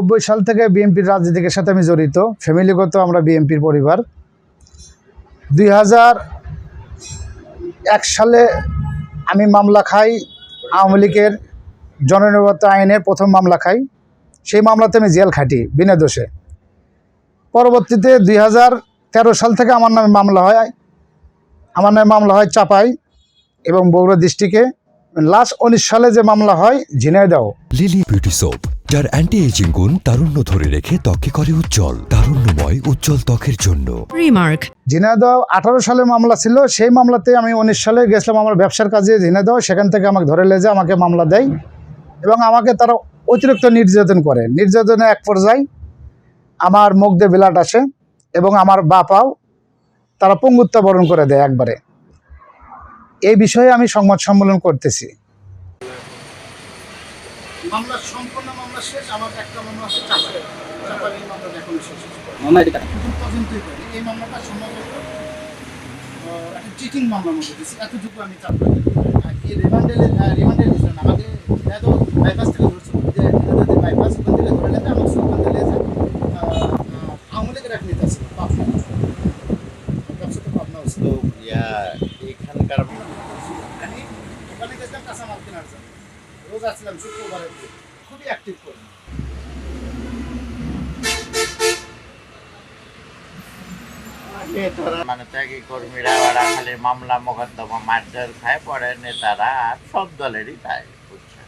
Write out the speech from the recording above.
90 সাল থেকে বিএনপির রাজনীতির সাথে আমি জড়িত, ফ্যামিলিগত আমরা বিএনপির পরিবার। 2001 সালে আমি মামলা খাই, আওয়ামী লীগের জননিরাপত্তা আইনের প্রথম মামলা খাই। সেই মামলাতে আমি জেল খাটি বিনা দোষে। পরবর্তীতে 2013 সাল থেকে আমার নামে মামলা হয় চাপাই এবং বগুড়া ডিস্ট্রিক্টে। লাস্ট 19 সালে যে মামলা হয় ঝিনাইদহ। লিলি বিউটি সোপ, যার অ্যান্টি এজিং গুণ তারুণ্য ধরে রেখে ত্বকে করে উজ্জ্বল, তারুণ্যময় উজ্জ্বল ত্বকের জন্য। রিমার্ক। ঝিনাইদহ 18 সালে মামলা ছিল, সেই মামলাতে আমি 19 সালে গেছিলাম আমার ব্যবসার কাজে ঝিনাইদহ। সেখান থেকে আমাকে ধরে লেজে আমাকে মামলা দেয় এবং আমাকে তারা অতিরিক্ত নির্যাতন করে। নির্যাতনে এক পর্যায়ে আমার মুখ দিয়ে ব্লাড আসে এবং আমার বাপাও তারা পঙ্গুত্ব বরণ করে দেয় একবারে। এই বিষয়ে আমি সংবাদ সম্মেলন করতেছি। মামলা সম্পূর্ণ মামলা শেষ, আমার একটা মামলা আছে চাপাই মামলাটা এখনো শেষ এই মামলাটা সম্ভবত একটা চিটিং মামলার মধ্যে দিচ্ছি, এতটুকু আমি চাপাই। এই রিমান্ডে দিচ্ছেন আমাকে বাইপাস থেকে ধরছিল, যে বাইপাস ওখান থেকে ধরে লেতে আমার ওখান থেকে লেতে আওয়ামী লীগের এক নেতা ছিল পাবনা, ব্যবসা তো পাবনা ছিল। এখানকার ওখানে গেছিলাম কাঁচামাল কেনার জন্য, রোজ আসছিলাম শুক্রবারের দিন, খুবই অ্যাক্টিভ করি। মানে ত্যাগী কর্মীরা ওরা খালি মামলা মোকদ্দমা মারধর খায়, পরে নেতারা আর সব দলেরই তাই বুঝছে।